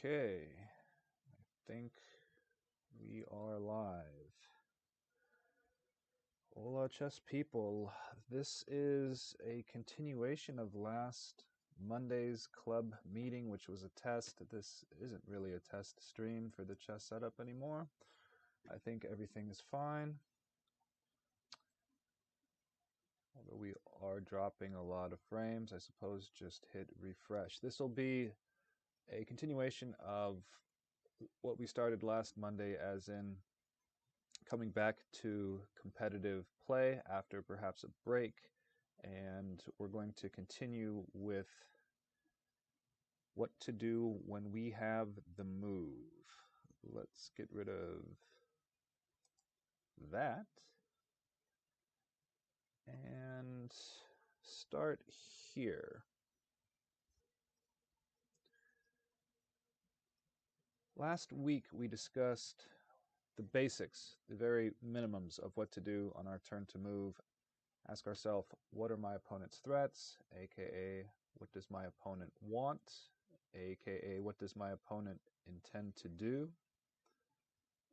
Okay, I think we are live. Hola chess people, this is a continuation of last Monday's club meeting, which was a test. This isn't really a test stream for the chess setup anymore. I think everything is fine. Although we are dropping a lot of frames, I suppose just hit refresh. This will be a continuation of what we started last Monday, as in coming back to competitive play after perhaps a break, and we're going to continue with what to do when we have the move. Let's get rid of that and start here. Last week we discussed the basics, the very minimums of what to do on our turn to move. Ask ourselves, what are my opponent's threats, aka what does my opponent want, aka what does my opponent intend to do.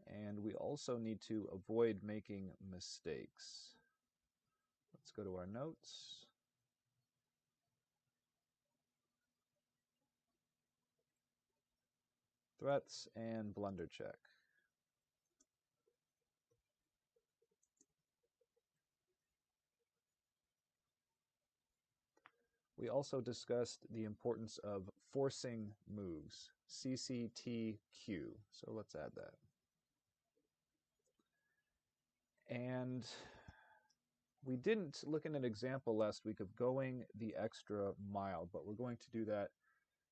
And we also need to avoid making mistakes. Let's go to our notes. Threats and blunder check. We also discussed the importance of forcing moves, CCTQ. So let's add that. And we didn't look at an example last week of going the extra mile, but we're going to do that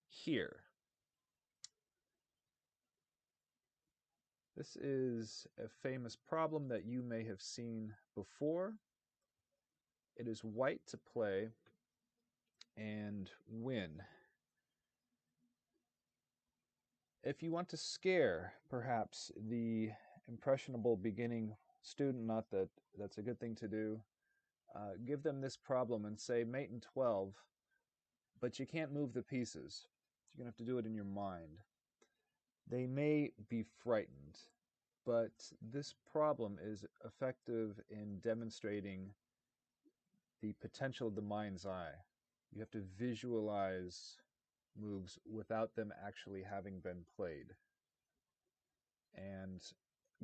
here. This is a famous problem that you may have seen before. It is white to play and win. If you want to scare, perhaps, the impressionable beginning student, not that that's a good thing to do, give them this problem and say mate in 12, but you can't move the pieces. You're going to have to do it in your mind. They may be frightened, but this problem is effective in demonstrating the potential of the mind's eye. You have to visualize moves without them actually having been played. And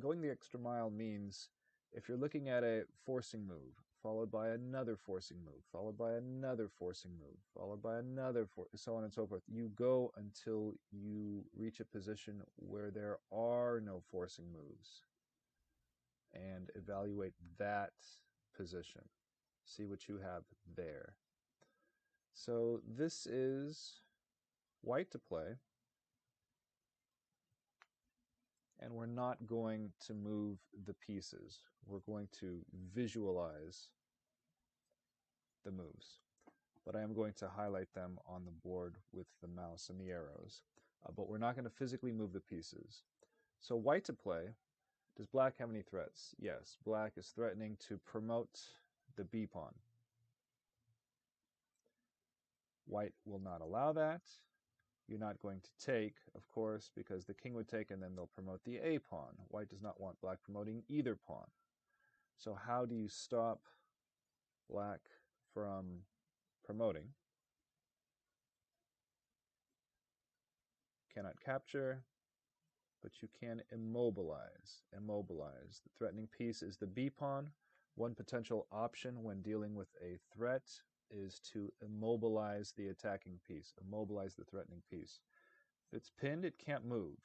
going the extra mile means if you're looking at a forcing move, followed by another forcing move, followed by another forcing move, followed by another, so on and so forth, you go until you reach a position where there are no forcing moves, and evaluate that position. See what you have there. So this is white to play, and we're not going to move the pieces. We're going to visualize the moves, but I am going to highlight them on the board with the mouse and the arrows, but we're not going to physically move the pieces. So white to play, does black have any threats? Yes, black is threatening to promote the B pawn. White will not allow that. You're not going to take, of course, because the king would take and then they'll promote the A pawn. White does not want black promoting either pawn. So how do you stop black from promoting? Cannot capture, but you can immobilize. Immobilize. The threatening piece is the B pawn. One potential option when dealing with a threat is to immobilize the attacking piece, immobilize the threatening piece. If it's pinned, it can't move.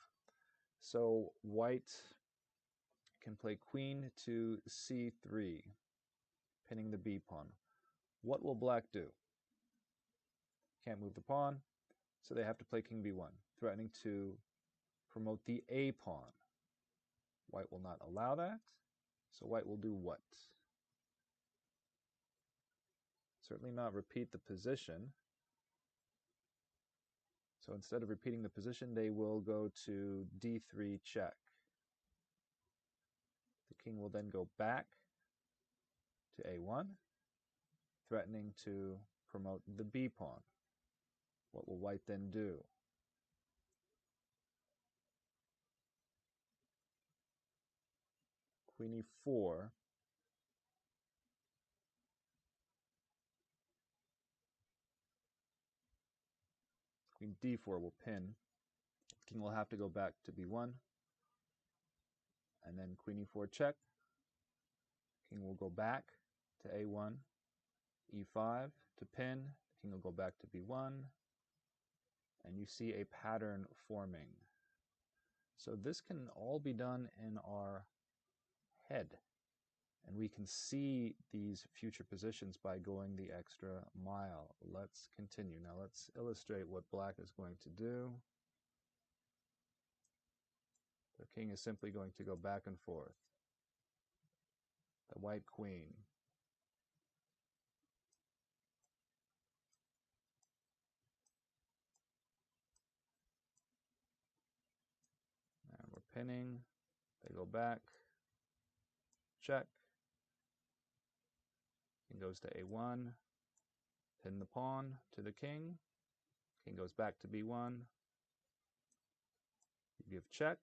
So white can play queen to C3, pinning the B pawn. What will black do? Can't move the pawn, so they have to play king B1, threatening to promote the A pawn. White will not allow that, so white will do what? Certainly not repeat the position. So instead of repeating the position, they will go to D3 check. The king will then go back to A1, threatening to promote the B pawn. What will white then do? Queen e4. Queen d4 will pin. King will have to go back to b1. And then queen e4 check. King will go back to a1. e5 to pin. King will go back to b1. And you see a pattern forming. So this can all be done in our head. And we can see these future positions by going the extra mile. Let's continue. Now let's illustrate what black is going to do. The king is simply going to go back and forth. The white queen. And we're pinning. They go back. Check. King goes to a1. Pin the pawn to the king. King goes back to b1. You give check.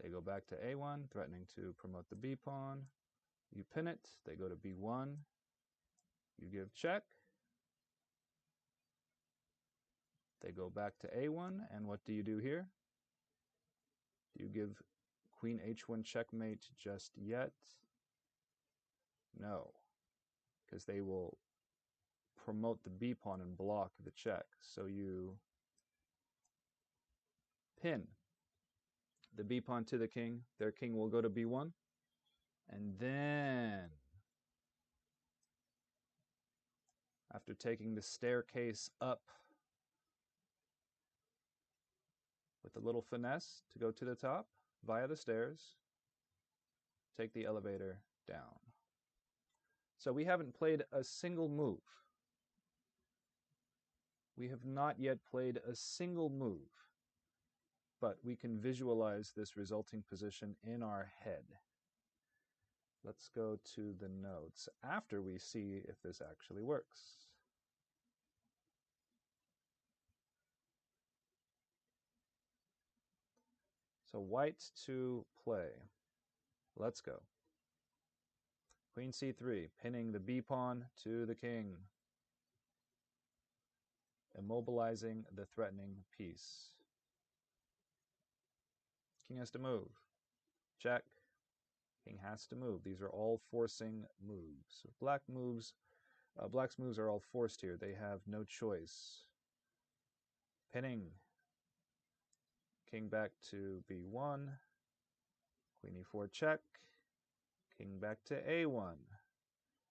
They go back to a1, threatening to promote the b pawn. You pin it. They go to b1. You give check. They go back to a1, and what do you do here? Do you give queen h1 checkmate just yet? No, because they will promote the b pawn and block the check. So you pin the b pawn to the king. Their king will go to b1, and then after taking the staircase up with a little finesse to go to the top via the stairs, take the elevator down. So we haven't played a single move. We have not yet played a single move, but we can visualize this resulting position in our head. Let's go to the notes after we see if this actually works. So white to play. Let's go. Queen c3, pinning the b pawn to the king, immobilizing the threatening piece. King has to move. Check. King has to move. These are all forcing moves. So black's moves are all forced here. They have no choice. Pinning. King back to b1. Queen e4 check. King back to a1.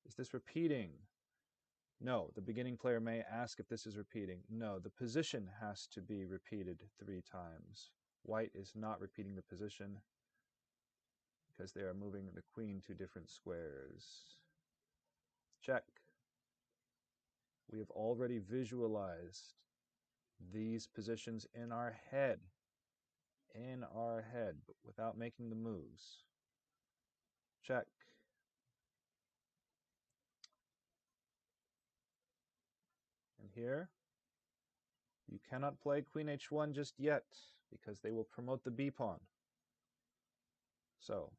Is this repeating? No. The beginning player may ask if this is repeating. No, the position has to be repeated 3 times. White is not repeating the position because they are moving the queen to different squares. Check. We have already visualized these positions in our head, but without making the moves. Check. And here, you cannot play queen h1 just yet because they will promote the b pawn. So,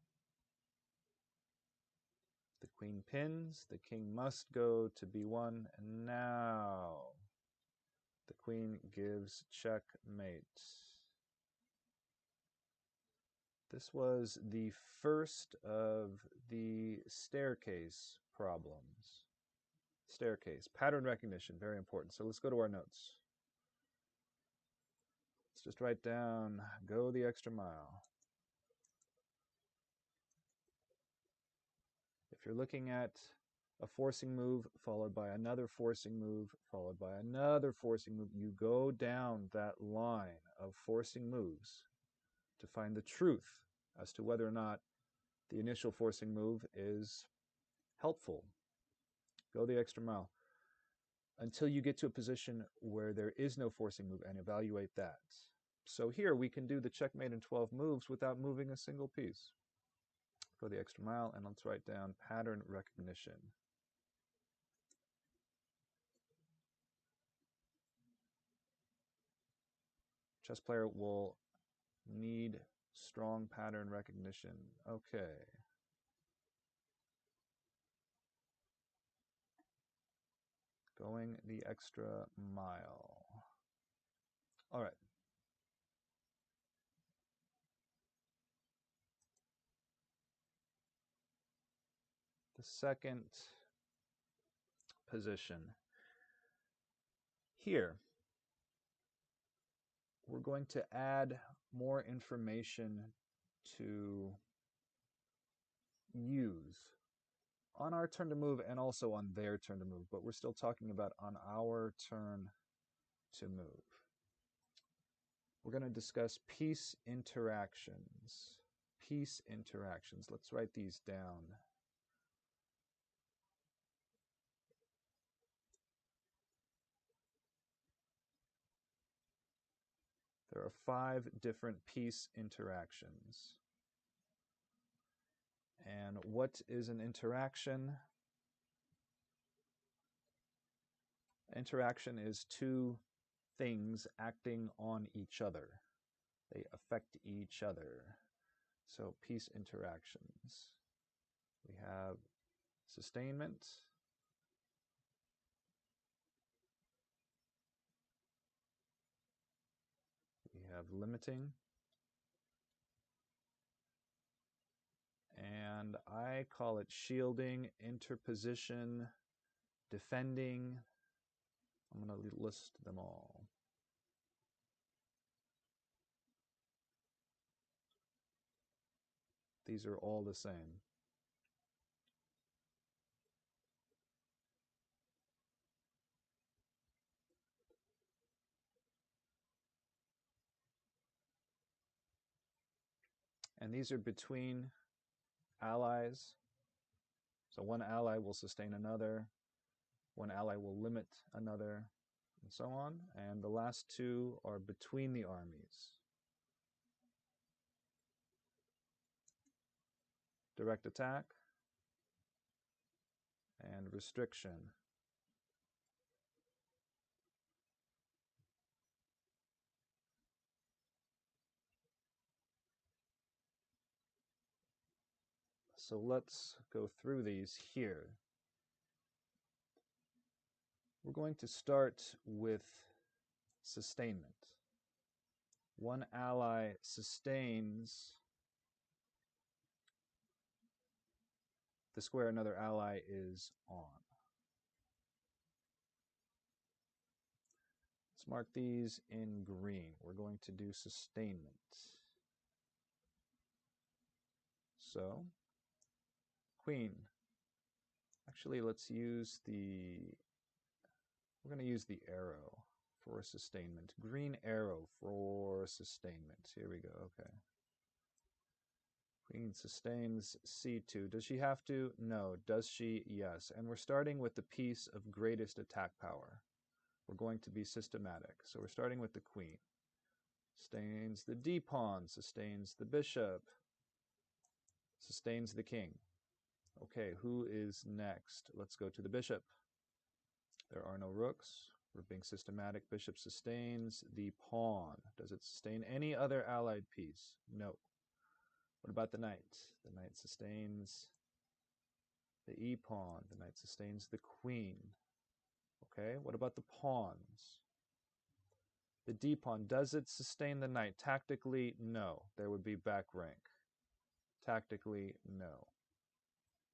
the queen pins, the king must go to b1, and now the queen gives checkmate. This was the first of the staircase problems. Staircase, pattern recognition, very important. So let's go to our notes. Let's just write down, go the extra mile. If you're looking at a forcing move followed by another forcing move followed by another forcing move, you go down that line of forcing moves to find the truth as to whether or not the initial forcing move is helpful. Go the extra mile until you get to a position where there is no forcing move and evaluate that. So here we can do the checkmate in 12 moves without moving a single piece. Go the extra mile, and let's write down pattern recognition. Chess player will need strong pattern recognition. Okay. Going the extra mile. All right. The second position. Here, we're going to add more information to use on our turn to move and also on their turn to move, but we're still talking about on our turn to move. We're going to discuss piece interactions. Piece interactions. Let's write these down. There are 5 different piece interactions. And what is an interaction? Interaction is 2 things acting on each other. They affect each other. So piece interactions. We have sustainment. We have limiting. And I call it shielding, interposition, defending. I'm going to list them all. These are all the same. And these are between allies. So one ally will sustain another, one ally will limit another, and so on. And the last 2 are between the armies. Direct attack and restriction. So let's go through these here. We're going to start with sustainment. One ally sustains the square another ally is on. Let's mark these in green. We're going to do sustainment. So, queen. Actually, let's use we're going to use the arrow for sustainment. Green arrow for sustainment. Here we go, okay. Queen sustains c2. Does she have to? No. Does she? Yes. And we're starting with the piece of greatest attack power. We're going to be systematic. So we're starting with the queen. Sustains the d pawn, sustains the bishop, sustains the king. Okay, who is next? Let's go to the bishop. There are no rooks. We're being systematic. Bishop sustains the pawn. Does it sustain any other allied piece? No. What about the knight? The knight sustains the e-pawn. The knight sustains the queen. Okay, what about the pawns? The d-pawn, does it sustain the knight? Tactically, no. There would be back rank. Tactically, no.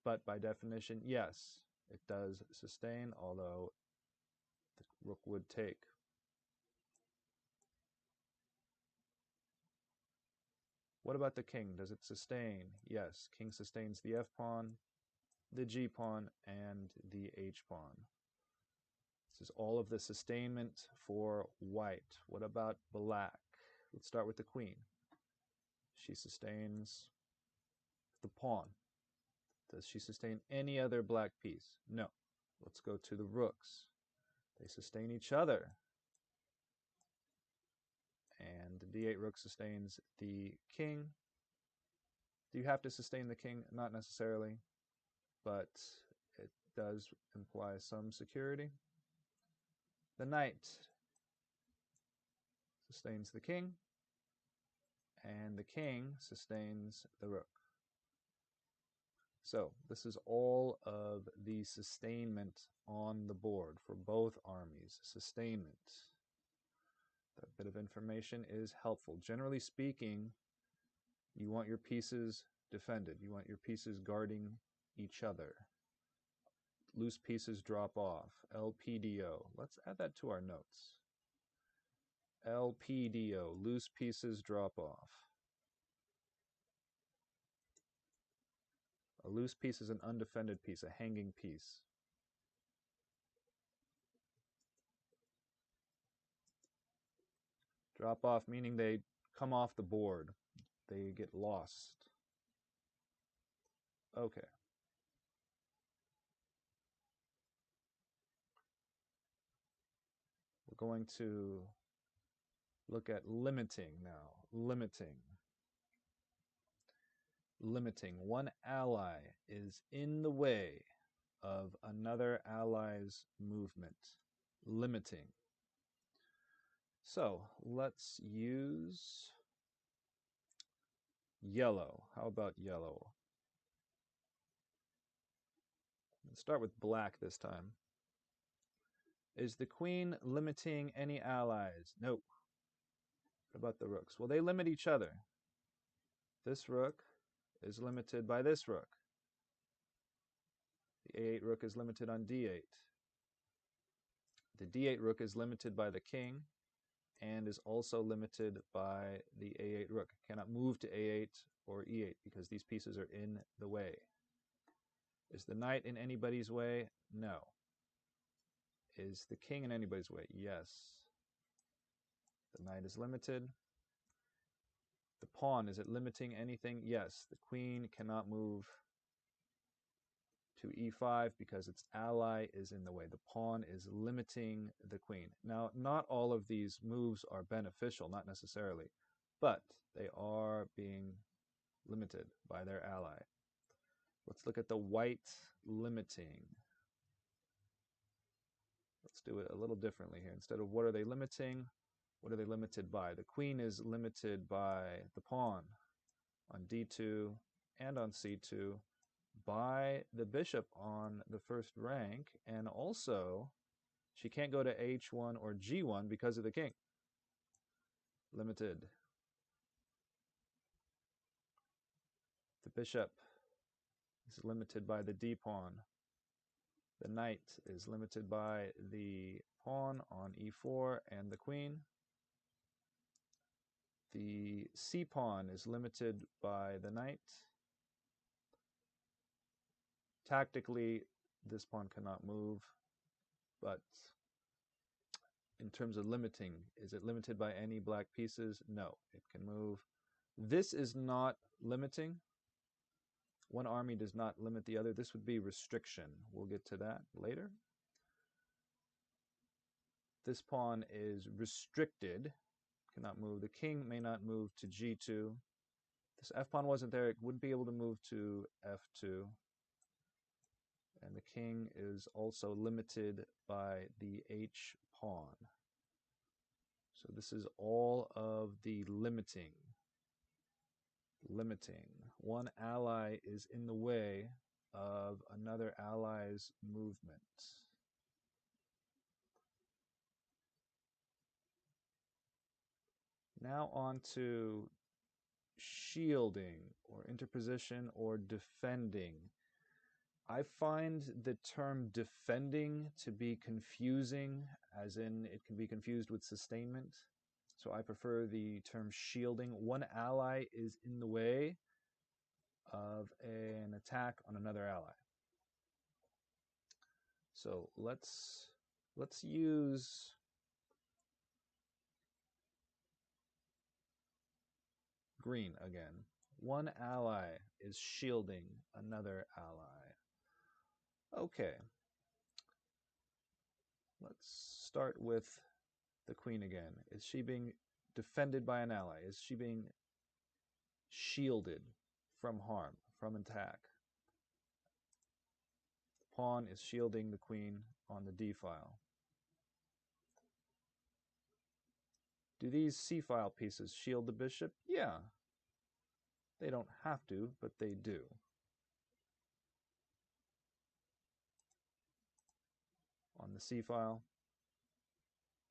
But by definition, yes, it does sustain, although the rook would take. What about the king? Does it sustain? Yes, king sustains the f-pawn, the g-pawn, and the h-pawn. This is all of the sustainment for white. What about black? Let's start with the queen. She sustains the pawn. Does she sustain any other black piece? No. Let's go to the rooks. They sustain each other. And the d8 rook sustains the king. Do you have to sustain the king? Not necessarily, but it does imply some security. The knight sustains the king, and the king sustains the rook. So this is all of the sustainment on the board for both armies. Sustainment. That bit of information is helpful. Generally speaking, you want your pieces defended. You want your pieces guarding each other. Loose pieces drop off. LPDO. Let's add that to our notes. LPDO. Loose pieces drop off. A loose piece is an undefended piece, a hanging piece. Drop off meaning they come off the board. They get lost. Okay. We're going to look at limiting now. Limiting. Limiting. One ally is in the way of another ally's movement. Limiting. So let's use yellow. How about yellow? Let's start with black this time. Is the queen limiting any allies? No. What about the rooks? Well, they limit each other. This rook is limited by this rook. The A8 rook is limited on D8. The D8 rook is limited by the king and is also limited by the A8 rook. Cannot move to A8 or E8 because these pieces are in the way. Is the knight in anybody's way? No. Is the king in anybody's way? Yes. The knight is limited. The pawn, is it limiting anything? Yes. The queen cannot move to E5 because its ally is in the way. The pawn is limiting the queen. Now, not all of these moves are beneficial, not necessarily, but they are being limited by their ally. Let's look at the white limiting. Let's do it a little differently here. Instead of what are they limiting, what are they limited by? The queen is limited by the pawn on D2 and on C2, by the bishop on the first rank, and also she can't go to H1 or G1 because of the king. Limited. The bishop is limited by the D pawn. The knight is limited by the pawn on E4 and the queen. The C pawn is limited by the knight. Tactically, this pawn cannot move, but in terms of limiting, is it limited by any black pieces? No, it can move. This is not limiting. One army does not limit the other. This would be restriction. We'll get to that later. This pawn is restricted, cannot move. The king may not move to G2. This F pawn wasn't there. It wouldn't be able to move to F2. And the king is also limited by the H pawn. So this is all of the limiting. Limiting. One ally is in the way of another ally's movement. Now on to shielding or interposition or defending. I find the term defending to be confusing, as in it can be confused with sustainment. So I prefer the term shielding. One ally is in the way of an attack on another ally. So let's use green again. One ally is shielding another ally. Okay. Let's start with the queen again. Is she being defended by an ally? Is she being shielded from harm, from attack? The pawn is shielding the queen on the D file. Do these C file pieces shield the bishop? Yeah. They don't have to, but they do. C file.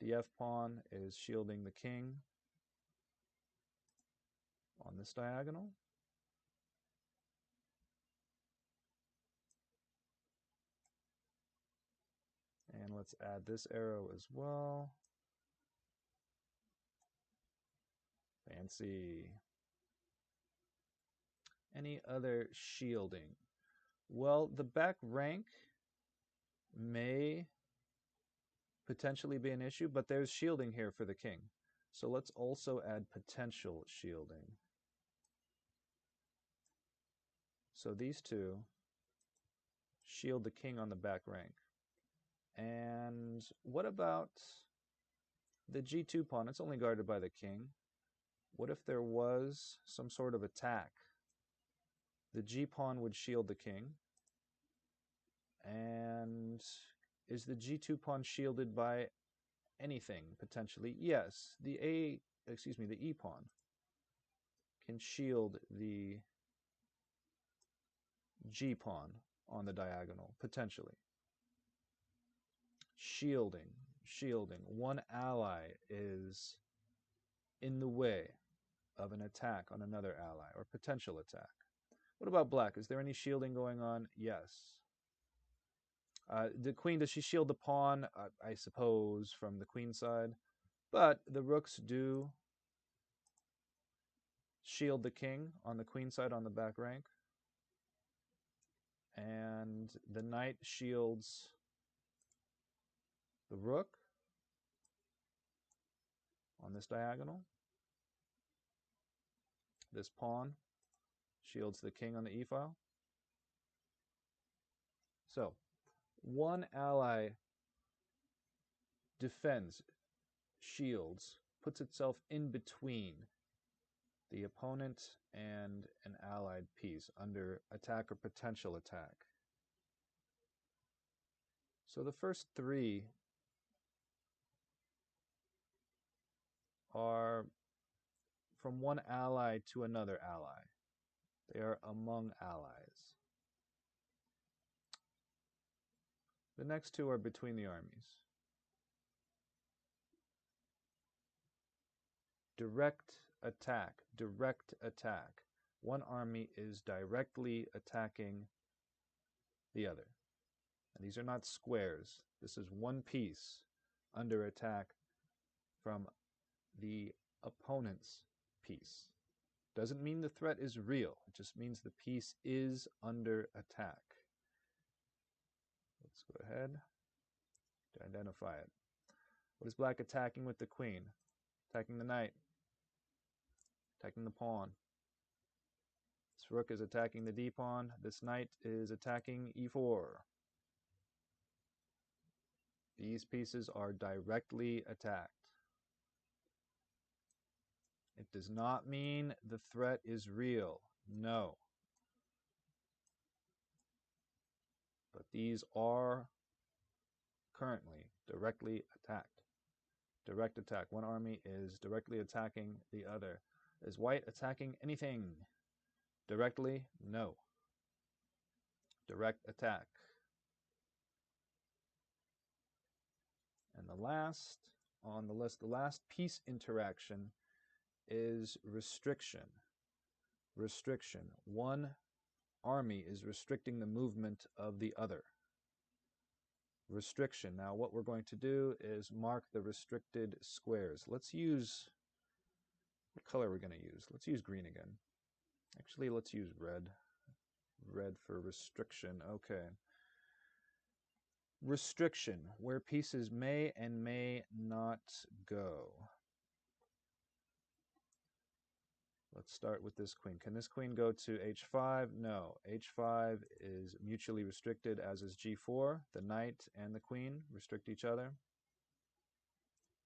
The F pawn is shielding the king on this diagonal. And let's add this arrow as well. Fancy. Any other shielding? Well, the back rank may potentially be an issue, but there's shielding here for the king. So let's also add potential shielding. So these two shield the king on the back rank. And what about the G2 pawn? It's only guarded by the king. What if there was some sort of attack? The G pawn would shield the king. And is the G2 pawn shielded by anything potentially? Yes, the E pawn can shield the G pawn on the diagonal potentially. Shielding. One ally is in the way of an attack on another ally or potential attack. What about black? Is there any shielding going on? Yes. The queen, does she shield the pawn? I suppose from the queen side. But the rooks do shield the king on the queen side on the back rank. And the knight shields the rook on this diagonal. This pawn shields the king on the E file. So, one ally defends, shields, puts itself in between the opponent and an allied piece under attack or potential attack. So the first three are from one ally to another ally. They are among allies. The next two are between the armies. Direct attack, direct attack. One army is directly attacking the other. And these are not squares. This is one piece under attack from the opponent's piece. Doesn't mean the threat is real. It just means the piece is under attack. Let's go ahead to identify it. What is black attacking with the queen? Attacking the knight. Attacking the pawn. This rook is attacking the D pawn. This knight is attacking E4. These pieces are directly attacked. It does not mean the threat is real. No. But these are currently directly attacked. Direct attack. One army is directly attacking the other. Is white attacking anything? Directly? No. Direct attack. And the last on the list, the last piece interaction is restriction. Restriction. One army is restricting the movement of the other. Restriction. Now what we're going to do is mark the restricted squares. Let's use, what color are we going to use? Let's use green again. Actually, let's use red. Red for restriction. Okay. Restriction, where pieces may and may not go. Let's start with this queen. Can this queen go to h5? No. h5 is mutually restricted, as is g4. The knight and the queen restrict each other.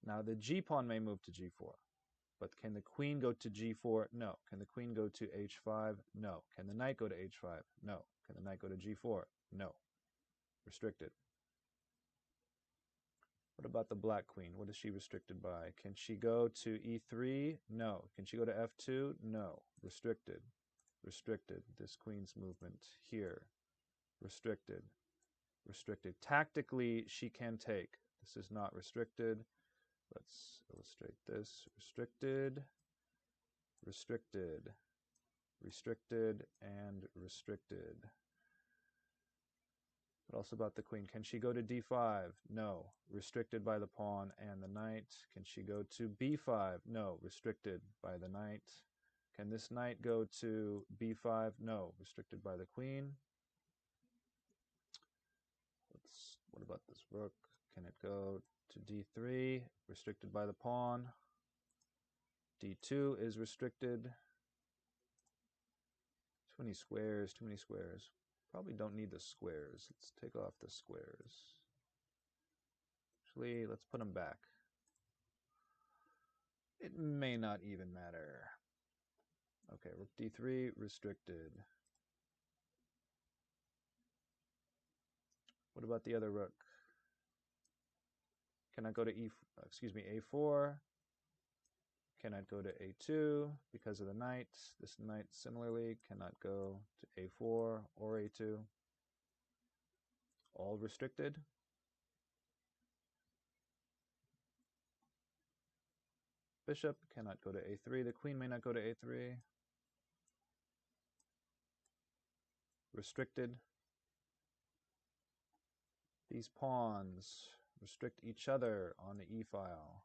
Now the g pawn may move to g4. But can the queen go to g4? No. Can the queen go to h5? No. Can the knight go to h5? No. Can the knight go to g4? No. Restricted. What about the black queen? What is she restricted by? Can she go to e3? No. Can she go to f2? No. Restricted. Restricted. This queen's movement here. Restricted. restricted. Tactically, she can take. This is not restricted. Let's illustrate this. Restricted, restricted, restricted, and restricted. What else about the queen? Can she go to d5? No. Restricted by the pawn and the knight. Can she go to b5? No. Restricted by the knight. Can this knight go to b5? No. Restricted by the queen. What about this rook? Can it go to d3? Restricted by the pawn. d2 is restricted. Too many squares, too many squares. Probably don't need the squares. Let's take off the squares. Actually, let's put them back. It may not even matter. Okay, rook d3, restricted. What about the other rook? Can I go to a4? Can I go to a2 because of the knight? This knight similarly cannot go to a4 or a2. All restricted. Bishop cannot go to a3. The queen may not go to a3. Restricted. These pawns restrict each other on the e-file.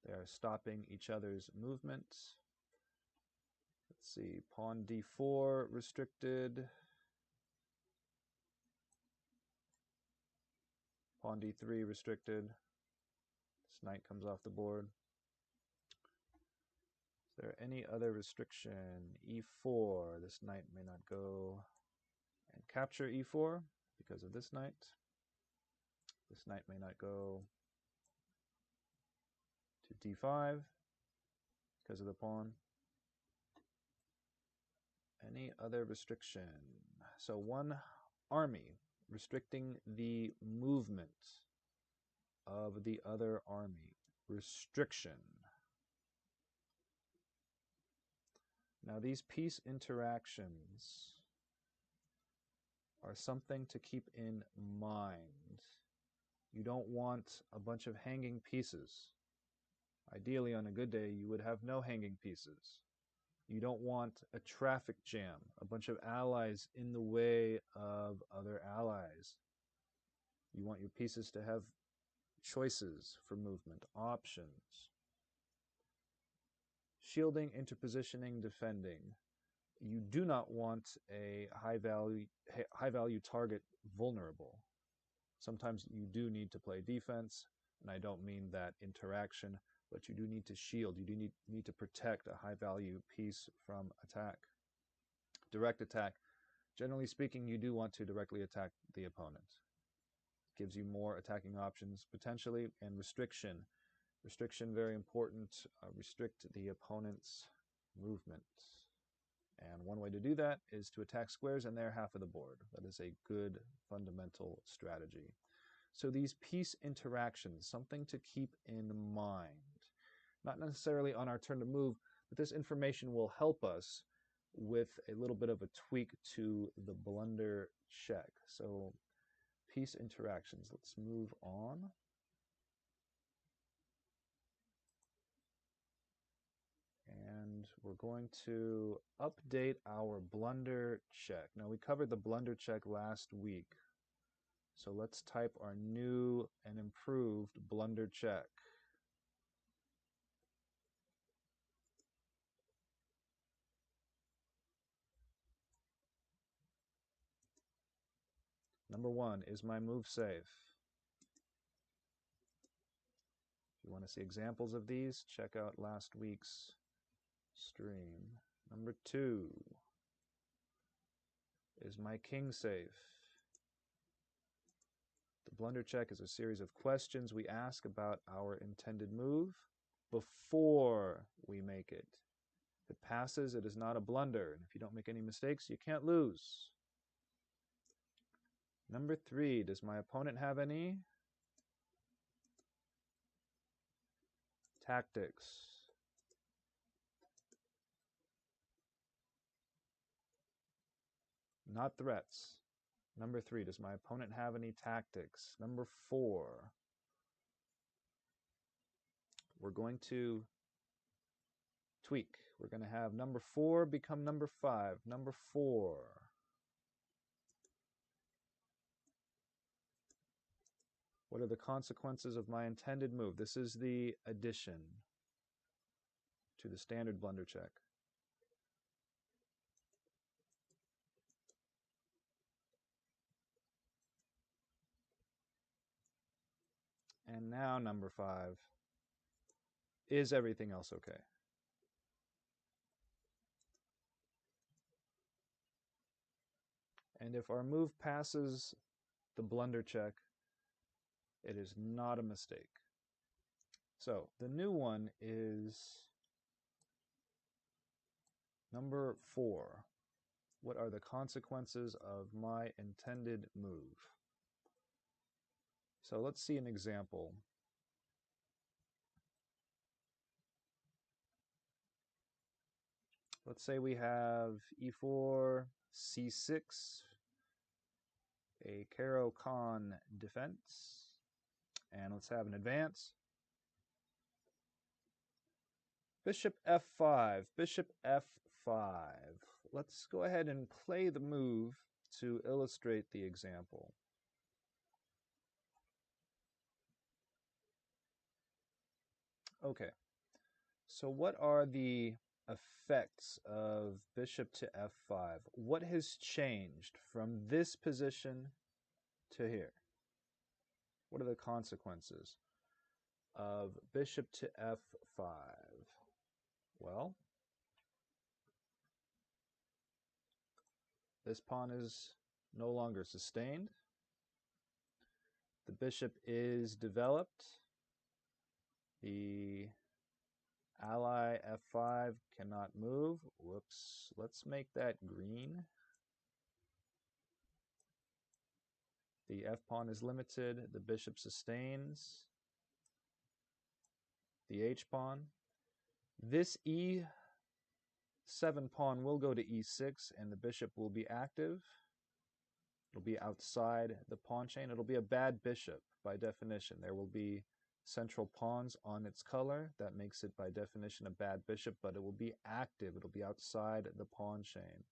They are stopping each other's movement. Let's see, pawn d4 restricted. Pawn d3 restricted. This knight comes off the board. Is there any other restriction? e4, this knight may not go and capture e4 because of this knight. This knight may not go to d5 because of the pawn. Any other restriction? So one army restricting the movement of the other army. Restriction. Now these piece interactions are something to keep in mind. You don't want a bunch of hanging pieces. Ideally, on a good day, you would have no hanging pieces. You don't want a traffic jam, a bunch of allies in the way of other allies. You want your pieces to have choices for movement, options. Shielding, interpositioning, defending. You do not want a high value target vulnerable. Sometimes you do need to play defense, and I don't mean that interaction, but you do need to shield. You do need to protect a high value piece from attack. Direct attack. Generally speaking, you do want to directly attack the opponent. It gives you more attacking options potentially, and restriction. Restriction, very important. Restrict the opponent's movement. And one way to do that is to attack squares in their half of the board. That is a good fundamental strategy. So these piece interactions, something to keep in mind. Not necessarily on our turn to move, but this information will help us with a little bit of a tweak to the blunder check. So piece interactions, let's move on. And we're going to update our blunder check. Now we covered the blunder check last week. So let's type our new and improved blunder check. Number 1, is my move safe? If you want to see examples of these, check out last week's stream. Number 2, is my king safe? The blunder check is a series of questions we ask about our intended move before we make it. If it passes, it is not a blunder, and if you don't make any mistakes, you can't lose. Number 3, does my opponent have any tactics? Not threats. Number 3, does my opponent have any tactics? Number 4, we're going to tweak. We're going to have number 4 become number 5. Number 4. What are the consequences of my intended move? This is the addition to the standard blunder check. And now number 5. Is everything else okay? And if our move passes the blunder check, it is not a mistake. So the new one is number 4. What are the consequences of my intended move? So let's see an example. Let's say we have e4, c6, a Caro-Kann defense, and let's have an advance. Bishop f5, bishop f5. Let's go ahead and play the move to illustrate the example. Okay, so what are the effects of bishop to f5? What has changed from this position to here? What are the consequences of bishop to f5? Well, this pawn is no longer sustained. The bishop is developed. The ally f5 cannot move. Whoops. Let's make that green. The f-pawn is limited. The bishop sustains. The h-pawn. This e7 pawn will go to e6, and the bishop will be active. It'll be outside the pawn chain. It'll be a bad bishop by definition. There will be central pawns on its color. That makes it by definition a bad bishop, but it will be active. It'll be outside the pawn chain.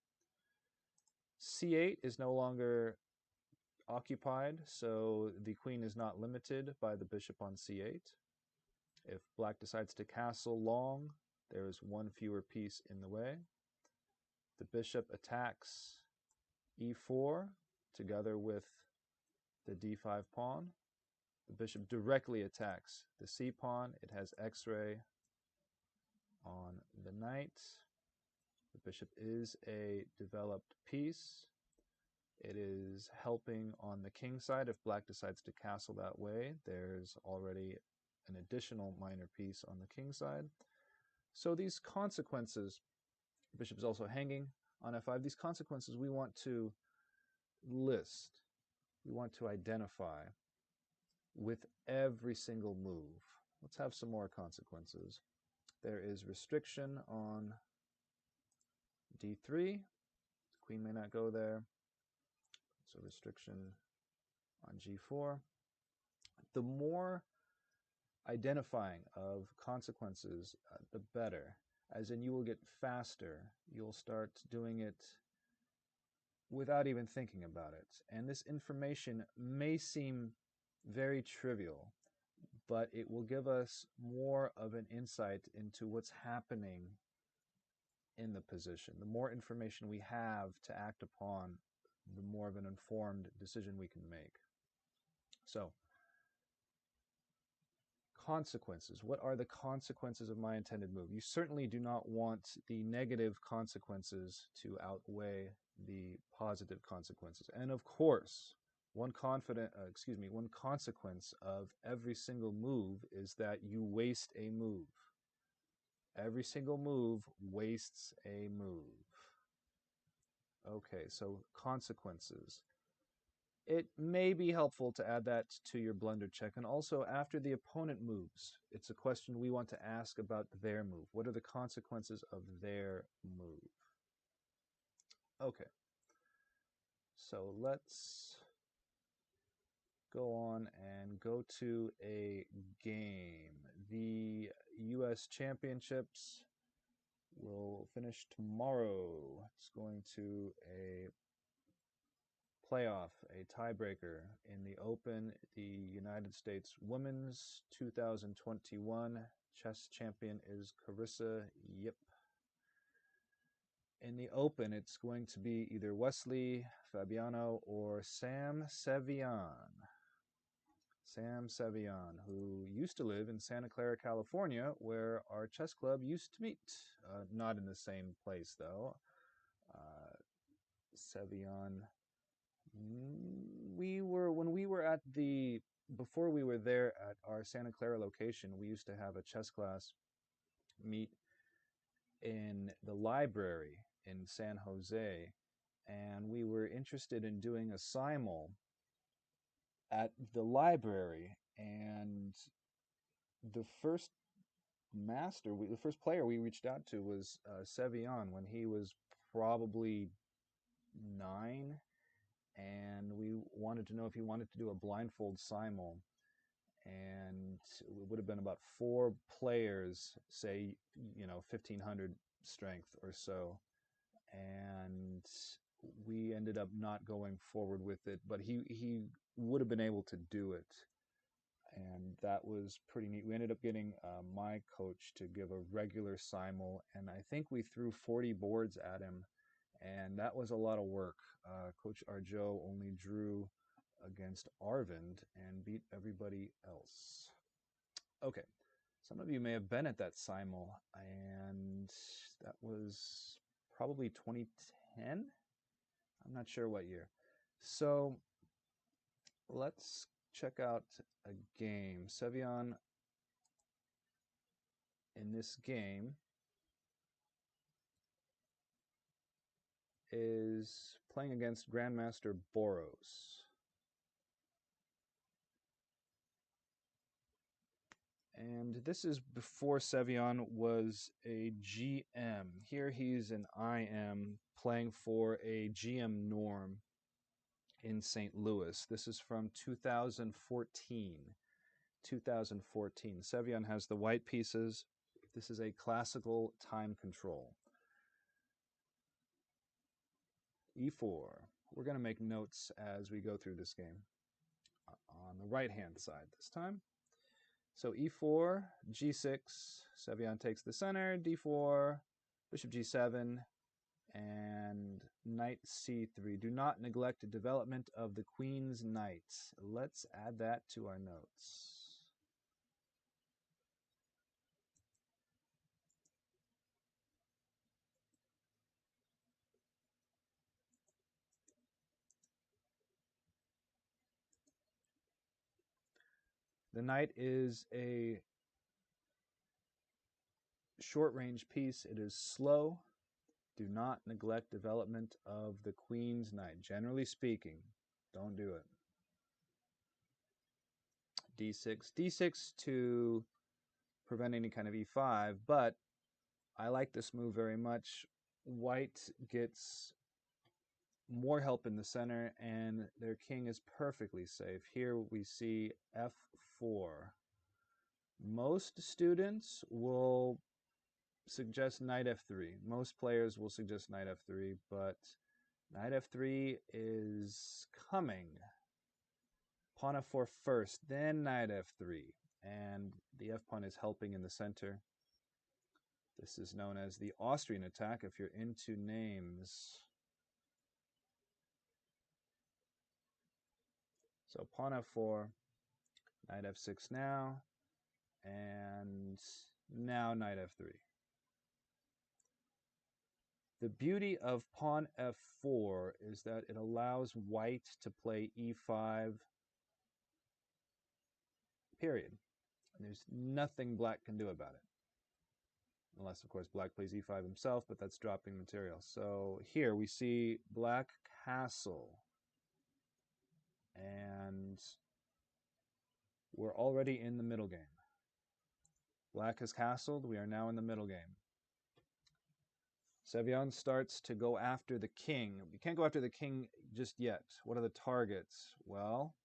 c8 is no longer occupied, so the queen is not limited by the bishop on c8. If black decides to castle long, there is one fewer piece in the way. The bishop attacks e4 together with the d5 pawn. The bishop directly attacks the c pawn. It has x-ray on the knight. The bishop is a developed piece. It is helping on the king side. If black decides to castle that way, there's already an additional minor piece on the king side. So these consequences, the bishop is also hanging on f5. These consequences we want to list. We want to identify with every single move. Let's have some more consequences. There is restriction on d3. The queen may not go there. So restriction on g4. The more identifying of consequences, the better. As in, you will get faster. You'll start doing it without even thinking about it. And this information may seem very trivial, but it will give us more of an insight into what's happening in the position. The more information we have to act upon, the more of an informed decision we can make. So, consequences. What are the consequences of my intended move? You certainly do not want the negative consequences to outweigh the positive consequences. And of course, one consequence of every single move is that you waste a move. Every single move wastes a move. Okay, so consequences. It may be helpful to add that to your blunder check. And also, after the opponent moves, it's a question we want to ask about their move. What are the consequences of their move? Okay. So let's go on and go to a game. The U.S. Championships will finish tomorrow. It's going to a playoff, a tiebreaker in the Open. The United States Women's 2021 chess champion is Carissa Yip. In the Open, it's going to be either Wesley Fabiano or Sam Sevian. Sam Sevian, who used to live in Santa Clara, California, where our chess club used to meet. Not in the same place, though. Sevian, before we were there at our Santa Clara location, we used to have a chess class meet in the library in San Jose, and we were interested in doing a simul at the library, and the first player we reached out to was Sevian when he was probably 9, and we wanted to know if he wanted to do a blindfold simul, and it would have been about 4 players, say, 1500 strength or so, and we ended up not going forward with it, but he would have been able to do it, and that was pretty neat. We ended up getting my coach to give a regular simul, and I think we threw 40 boards at him, and that was a lot of work. Coach Arjo only drew against Arvind and beat everybody else. Okay, some of you may have been at that simul, and that was probably 2010. I'm not sure what year. So let's check out a game. Sevian in this game is playing against Grandmaster Boros. And this is before Sevian was a GM. Here he's an IM playing for a GM norm in St. Louis. This is from 2014. 2014. Sevian has the white pieces. This is a classical time control. E4. We're going to make notes as we go through this game. On the right-hand side this time. So E4, G6, Sevian takes the center, D4, Bishop G7, and Knight C3. Do not neglect the development of the Queen's Knight. Let's add that to our notes. The knight is a short-range piece. It is slow. Do not neglect development of the Queen's Knight. Generally speaking, don't do it. D6. D6 to prevent any kind of E5, but I like this move very much. White gets more help in the center, and their king is perfectly safe. Here we see F4. Most students will suggest Knight F3. Most players will suggest Knight F3, but Knight F3 is coming. Pawn F4 first, then Knight F3, and the F pawn is helping in the center. This is known as the Austrian attack if you're into names. So pawn F4, Knight F6 now, and now Knight F3. The beauty of pawn F4 is that it allows white to play E5, period. And there's nothing black can do about it. Unless, of course, black plays E5 himself, but that's dropping material. So here we see black castle. And we're already in the middle game. Black has castled. We are now in the middle game. Sevian starts to go after the king. You can't go after the king just yet. What are the targets? Well,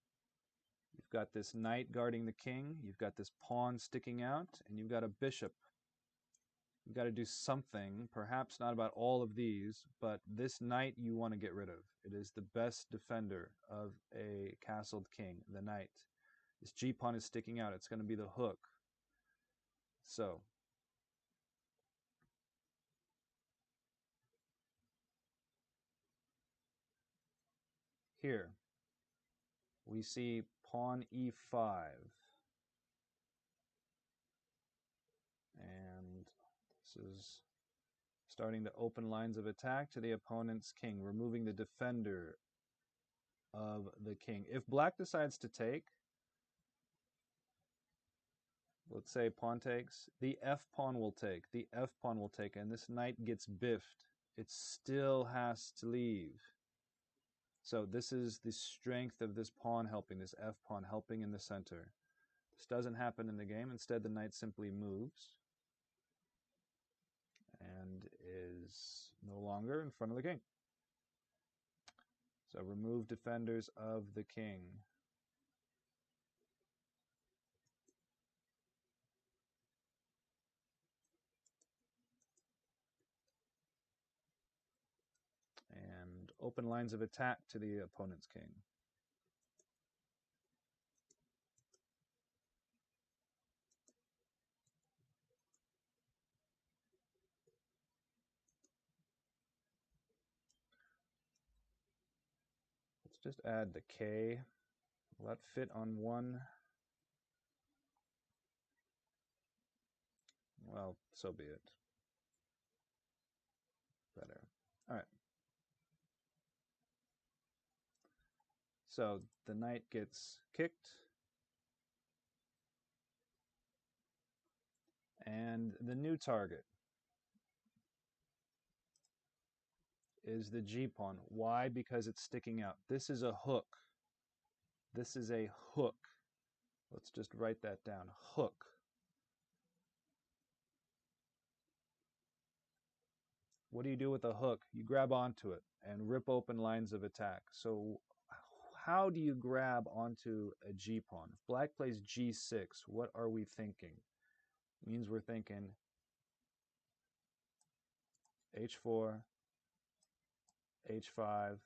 you've got this knight guarding the king, you've got this pawn sticking out, and you've got a bishop. You've got to do something, perhaps not about all of these, but this knight you want to get rid of. It is the best defender of a castled king, the knight. This g-pawn is sticking out. It's going to be the hook. So, here, we see pawn e5. And this is starting to open lines of attack to the opponent's king, removing the defender of the king. If black decides to take, let's say pawn takes, the f-pawn will take, the f-pawn will take, and this knight gets biffed. It still has to leave. So this is the strength of this pawn helping, this f-pawn helping in the center. This doesn't happen in the game. Instead, the knight simply moves and is no longer in front of the king. So remove defenders of the king. And open lines of attack to the opponent's king. Let's just add the K. Will that fit on one? Well, so be it. Better. All right. So the knight gets kicked. And the new target is the g-pawn. Why? Because it's sticking out. This is a hook. This is a hook. Let's just write that down. Hook. What do you do with a hook? You grab onto it and rip open lines of attack. So how do you grab onto a g-pawn? If black plays g6, what are we thinking? It means we're thinking h4, h5,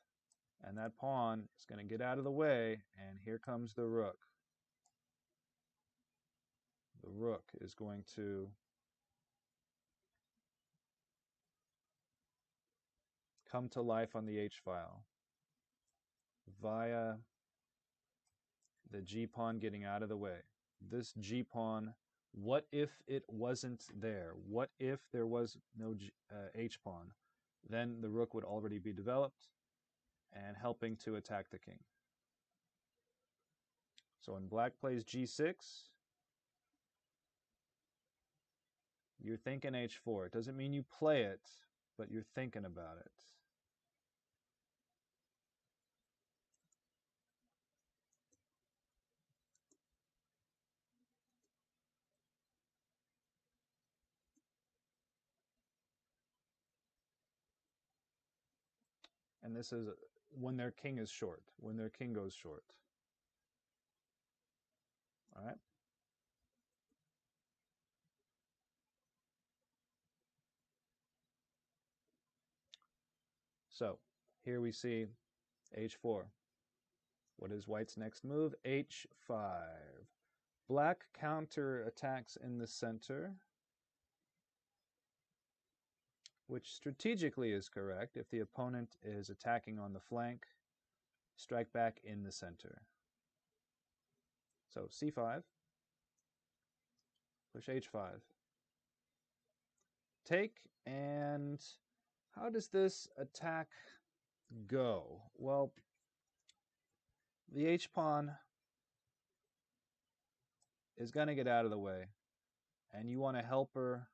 and that pawn is going to get out of the way, and here comes the rook. The rook is going to come to life on the h-file via the g-pawn getting out of the way. This g-pawn, what if it wasn't there? What if there was no h-pawn? Then the rook would already be developed and helping to attack the king. So when black plays g6, you're thinking h4. It doesn't mean you play it, but you're thinking about it. And this is when their king is short, when their king goes short. All right? So here we see h4. What is white's next move? h5. Black counter attacks in the center, which strategically is correct. If the opponent is attacking on the flank, strike back in the center. So c5, push h5. Take, and how does this attack go? Well, the h-pawn is going to get out of the way, and you want a helper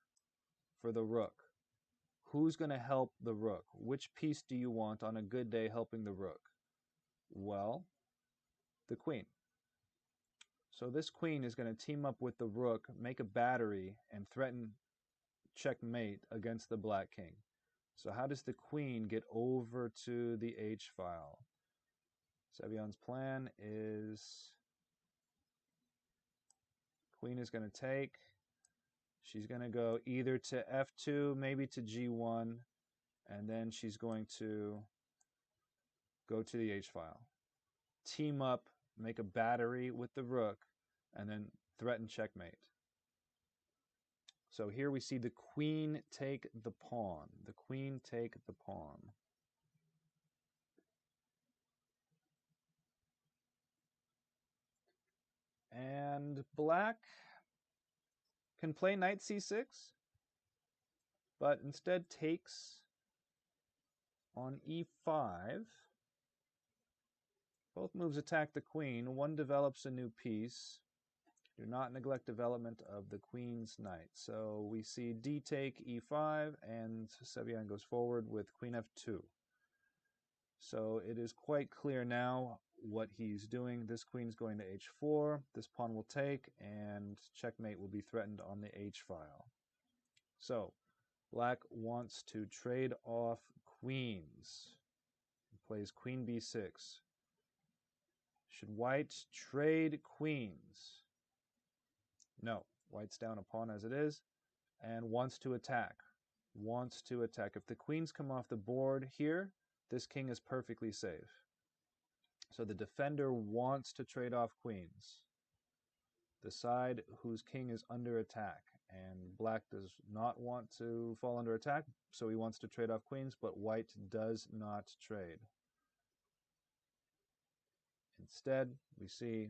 for the rook. Who's going to help the rook? Which piece do you want on a good day helping the rook? Well, the queen. So this queen is going to team up with the rook, make a battery, and threaten checkmate against the black king. So how does the queen get over to the H file? Sevian's plan is queen is going to take. She's going to go either to F2, maybe to G1, and then she's going to go to the H file. Team up, make a battery with the rook, and then threaten checkmate. So here we see the queen take the pawn. The queen take the pawn. And black can play knight c6, but instead takes on e5. Both moves attack the queen. One develops a new piece. Do not neglect development of the queen's knight. So we see d take e5, and Sevian goes forward with queen f2. So it is quite clear now what he's doing. This queen's going to h4. This pawn will take, and checkmate will be threatened on the h file. So black wants to trade off queens. He plays queen b6. Should white trade queens? No. White's down a pawn as it is and wants to attack. Wants to attack. If the queens come off the board here, this king is perfectly safe. So the defender wants to trade off queens. The side whose king is under attack. And black does not want to fall under attack, so he wants to trade off queens, but white does not trade. Instead, we see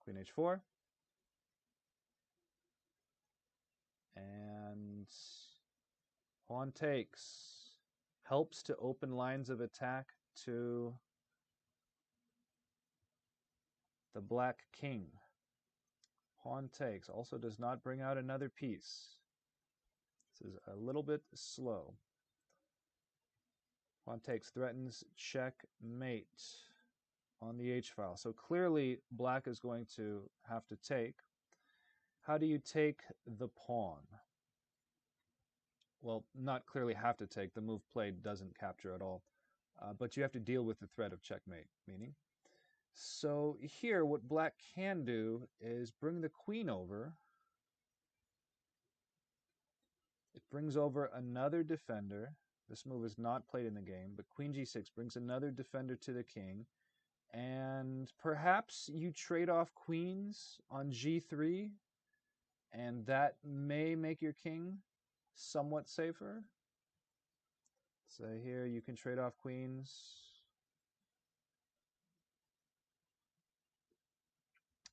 queen h4. And pawn takes. Helps to open lines of attack to the black king. Pawn takes. Also does not bring out another piece. This is a little bit slow. Pawn takes threatens checkmate on the h file. So clearly black is going to have to take. How do you take the pawn? Well, not clearly have to take. The move played doesn't capture at all. But you have to deal with the threat of checkmate, meaning. So here, what black can do is bring the queen over. It brings over another defender. This move is not played in the game, but queen g6 brings another defender to the king. And perhaps you trade off queens on g3, and that may make your king somewhat safer. So here you can trade off queens.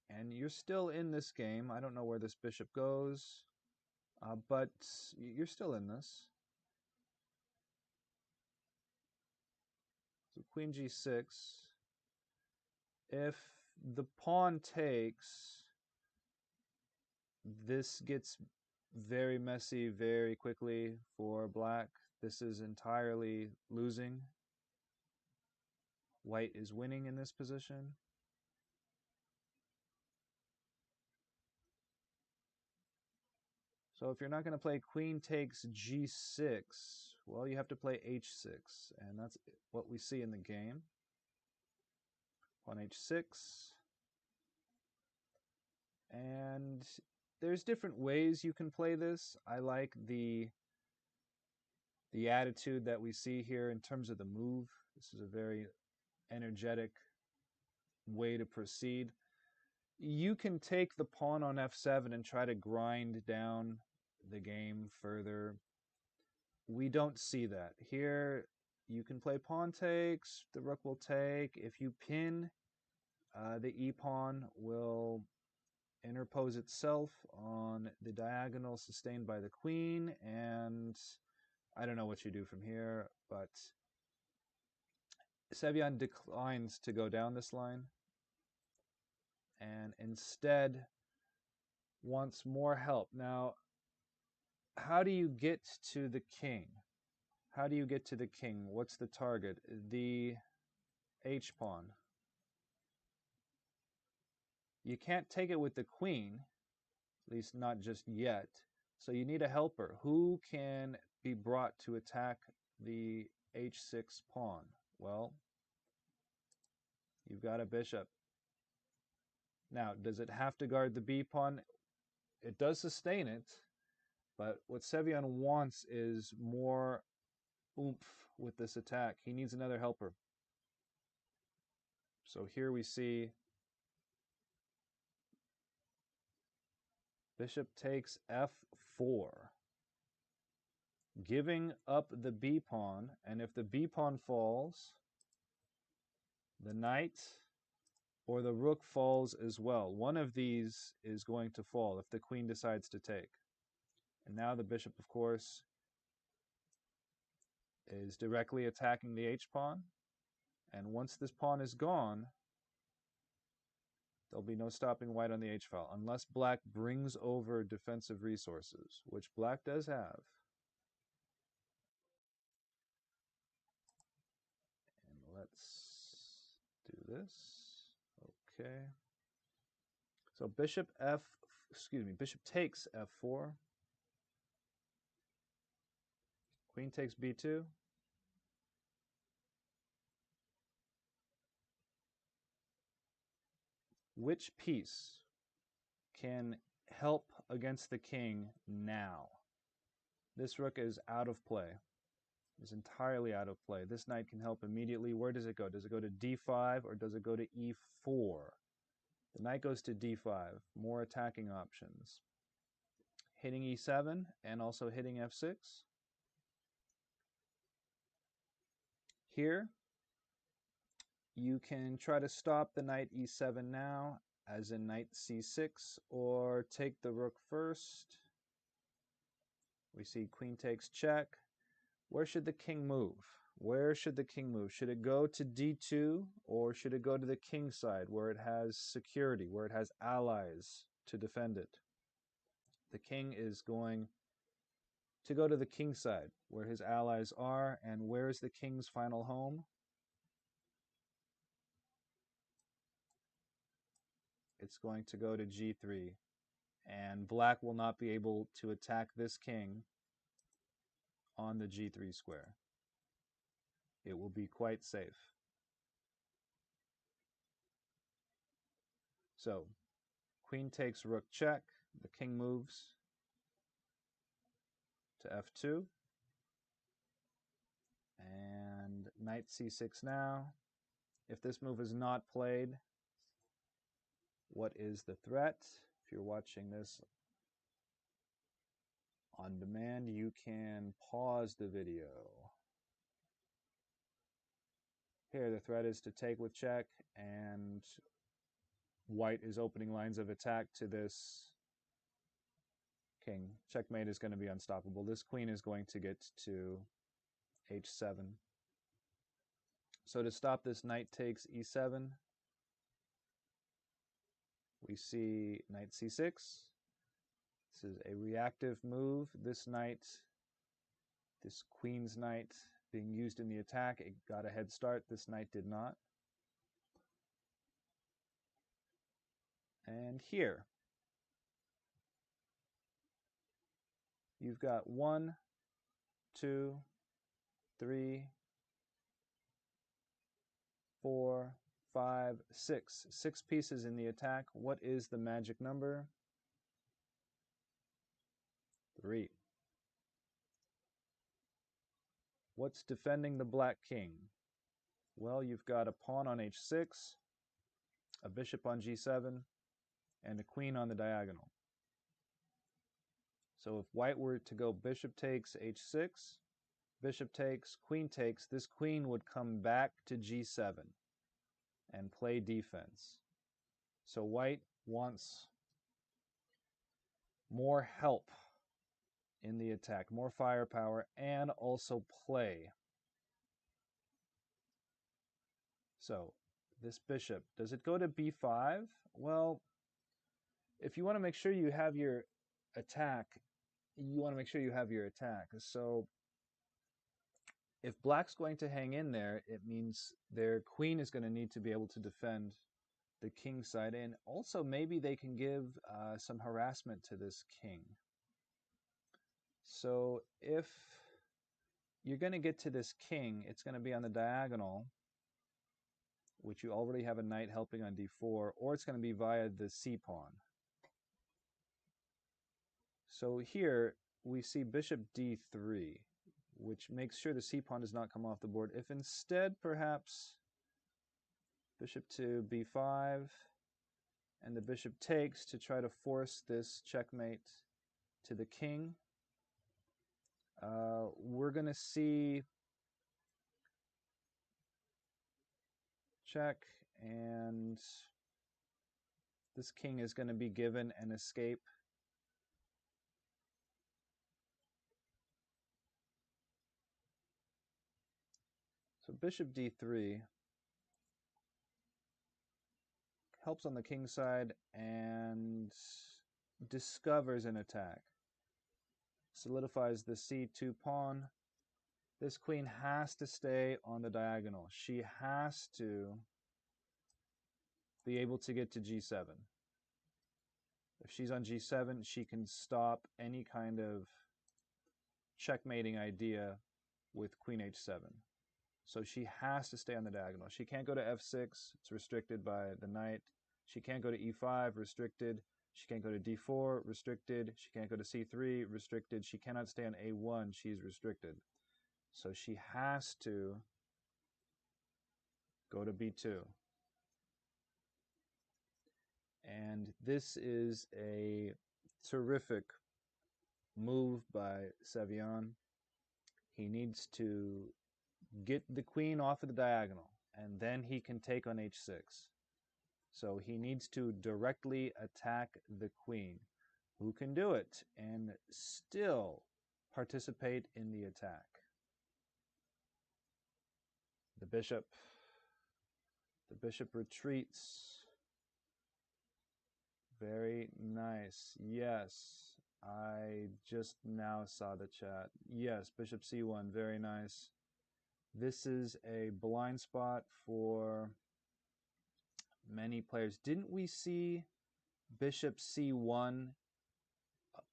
And you're still in this game. I don't know where this bishop goes, but you're still in this. So queen g6. If the pawn takes, this gets very messy very quickly for black. This is entirely losing. White is winning in this position. So if you're not going to play queen takes g6, well, you have to play h6, and that's what we see in the game. Pawn h6. And there's different ways you can play this. I like the attitude that we see here in terms of the move. This is a very energetic way to proceed. You can take the pawn on f7 and try to grind down the game further. We don't see that. Here, you can play pawn takes, the rook will take. If you pin, the e-pawn will interpose itself on the diagonal sustained by the queen, and I don't know what you do from here, but Sevian declines to go down this line and instead wants more help. Now, how do you get to the king? How do you get to the king? What's the target? The h-pawn. You can't take it with the queen, at least not just yet. So you need a helper. Who can be brought to attack the h6 pawn? Well, you've got a bishop. Now, does it have to guard the b pawn? It does sustain it, but what Sevian wants is more oomph with this attack. He needs another helper. So here we see bishop takes f4, giving up the b pawn, and if the b pawn falls, the knight or the rook falls as well. One of these is going to fall if the queen decides to take. And now the bishop, of course, is directly attacking the h-pawn. And once this pawn is gone, there'll be no stopping white on the h-file, unless black brings over defensive resources, which black does have. And let's do this. Okay. So bishop takes f4. Queen takes b2. Which piece can help against the king now? This rook is out of play. Is entirely out of play. This knight can help immediately. Where does it go? Does it go to d5 or does it go to e4? The knight goes to d5. More attacking options. Hitting e7 and also hitting f6. Here, you can try to stop the knight e7 now, as in knight c6, or take the rook first. We see queen takes check. Where should the king move? Where should the king move? Should it go to d2, or should it go to the king side, where it has security, where it has allies to defend it? The king is going to go to the king side, where his allies are, and where is the king's final home? It's going to go to g3, and black will not be able to attack this king on the g3 square. It will be quite safe. So, queen takes rook check, the king moves to f2, and knight c6 now. If this move is not played, what is the threat? If you're watching this on demand, you can pause the video. Here, the threat is to take with check, and white is opening lines of attack to this king. Checkmate is going to be unstoppable. This queen is going to get to h7. So to stop this, knight takes e7. We see knight c6. This is a reactive move. This queen's knight being used in the attack, it got a head start. This knight did not. And here, you've got 1, 2, 3, 4, 5, 6. 6 pieces in the attack. What is the magic number? 3. What's defending the black king? Well, you've got a pawn on h6, a bishop on g7, and a queen on the diagonal. So if white were to go bishop takes h6, bishop takes, queen takes, this queen would come back to g7 and play defense. So white wants more help in the attack, more firepower, and also play. So this bishop, does it go to b5? Well, if you want to make sure you have your attack, So if black's going to hang in there, it means their queen is going to need to be able to defend the king side, and also maybe they can give some harassment to this king. So if you're going to get to this king. It's going to be on the diagonal, which you already have a knight helping on d4, or it's going to be via the c-pawn. So here we see bishop d3, which makes sure the c-pawn does not come off the board. If instead, perhaps, bishop to b5, and the bishop takes to try to force this checkmate to the king, we're going to see check, and this king is going to be given an escape. So bishop d3 helps on the king side and discovers an attack. Solidifies the c2 pawn. This queen has to stay on the diagonal. She has to be able to get to g7. If she's on g7, she can stop any kind of checkmating idea with queen h7. So she has to stay on the diagonal. She can't go to f6. It's restricted by the knight. She can't go to e5, restricted. She can't go to d4, restricted. She can't go to c3, restricted. She cannot stay on a1. She's restricted. So she has to go to b2. And this is a terrific move by Sevian. He needs to get the queen off of the diagonal, and then he can take on h6. So he needs to directly attack the queen, who can do it and still participate in the attack. The bishop retreats. Very nice. Yes, I just now saw the chat. Yes, bishop c1, very nice. This is a blind spot for many players. Didn't we see bishop c1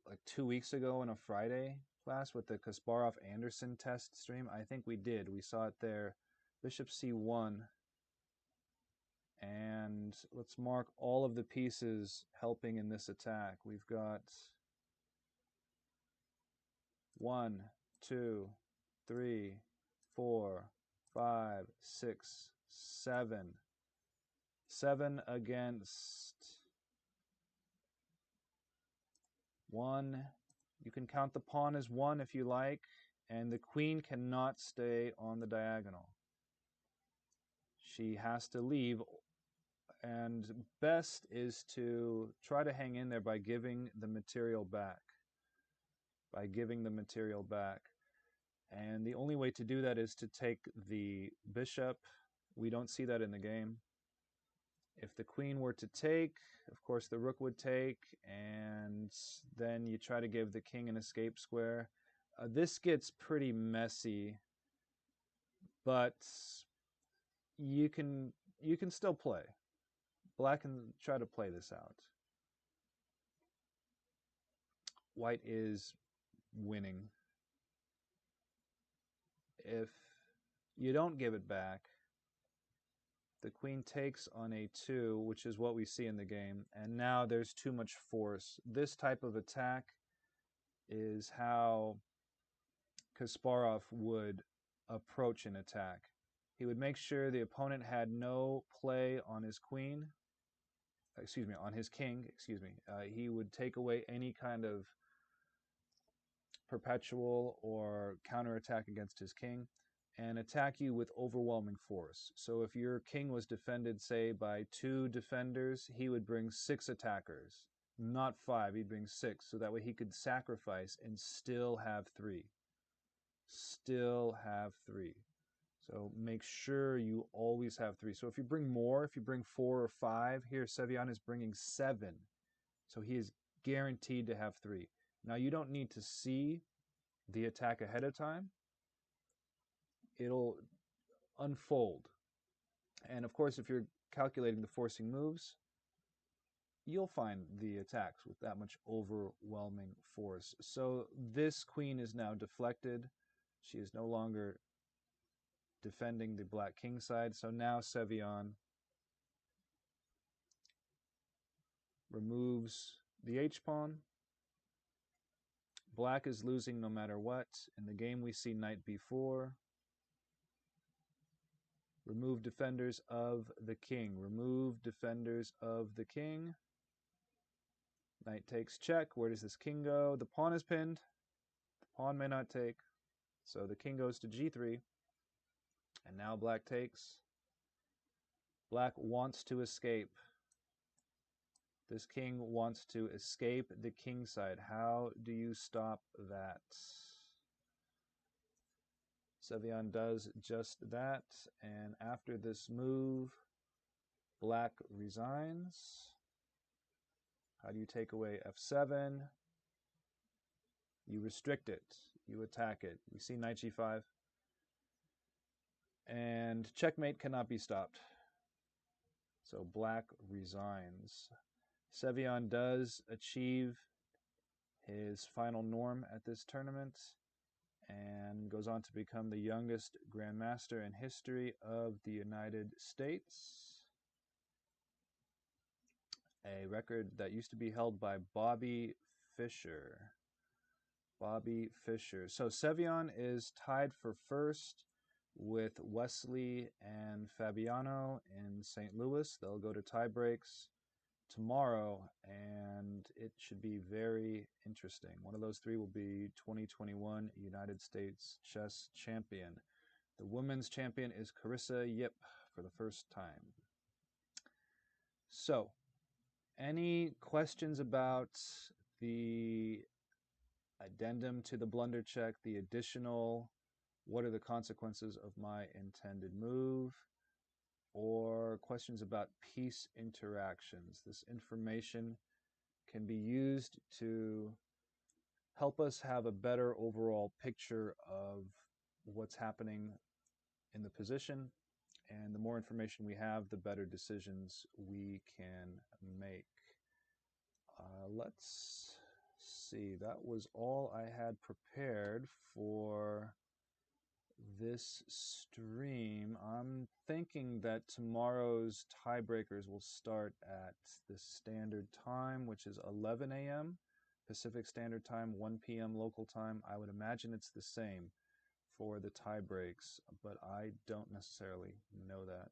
like 2 weeks ago in a Friday class with the Kasparov-Anderson test stream? I think we did. We saw it there. Bishop c1. And let's mark all of the pieces helping in this attack. We've got 1, 2, 3, 4, 5, 6, 7. 7 against 1. You can count the pawn as 1 if you like, and the queen cannot stay on the diagonal. She has to leave, and best is to try to hang in there by giving the material back. And the only way to do that is to take the bishop. We don't see that in the game. If the queen were to take, of course the rook would take, and then you try to give the king an escape square. This gets pretty messy, but you can still play. Black can try to play this out. White is winning. If you don't give it back, the queen takes on a2, which is what we see in the game, and now there's too much force. This type of attack is how Kasparov would approach an attack. He would make sure the opponent had no play on his queen, on his king, he would take away any kind of perpetual or counterattack against his king and attack you with overwhelming force. So if your king was defended, say, by 2 defenders, he would bring 6 attackers. Not 5, he'd bring 6, so that way he could sacrifice and still have 3. Still have 3. So make sure you always have 3. So if you bring more, if you bring 4 or 5, here Sevian is bringing 7. So he is guaranteed to have 3. Now you don't need to see the attack ahead of time. It'll unfold. And of course, if you're calculating the forcing moves, you'll find the attacks with that much overwhelming force. So this queen is now deflected. She is no longer defending the black king side. So now Sevian removes the h-pawn. Black is losing no matter what. In the game we see knight b4. Remove defenders of the king. Remove defenders of the king. Knight takes check. Where does this king go? The pawn is pinned. The pawn may not take. So the king goes to g3. And now black takes. Black wants to escape. This king wants to escape the king side. How do you stop that? Sevian does just that. And after this move, black resigns. How do you take away f7? You restrict it. You attack it. We see knight g5. And checkmate cannot be stopped. So black resigns. Sevian does achieve his final norm at this tournament and goes on to become the youngest grandmaster in history of the United States. A record that used to be held by Bobby Fischer. Bobby Fischer. So Sevian is tied for first with Wesley and Fabiano in St. Louis. They'll go to tie breaks tomorrow, and it should be very interesting. One of those three will be 2021 United States chess champion. The women's champion is Carissa Yip for the first time. So, any questions about the addendum to the blunder check, the additional, what are the consequences of my intended move, or questions about piece interactions? This information can be used to help us have a better overall picture of what's happening in the position, and the more information we have, the better decisions we can make. Let's see, that was all I had prepared for this stream. I'm thinking that tomorrow's tiebreakers will start at the standard time, which is 11 a.m. Pacific Standard Time, 1 p.m. local time. I would imagine it's the same for the tie breaks, but I don't necessarily know that.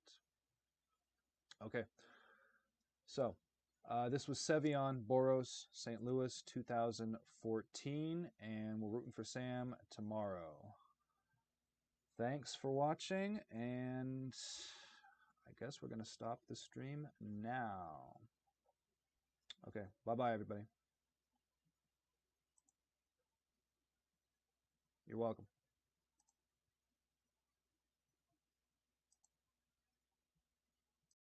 Okay, so this was Sevian, Boros, St. Louis, 2014, and we're rooting for Sam tomorrow. Thanks for watching, and I guess we're going to stop the stream now. Okay, bye-bye, everybody. You're welcome.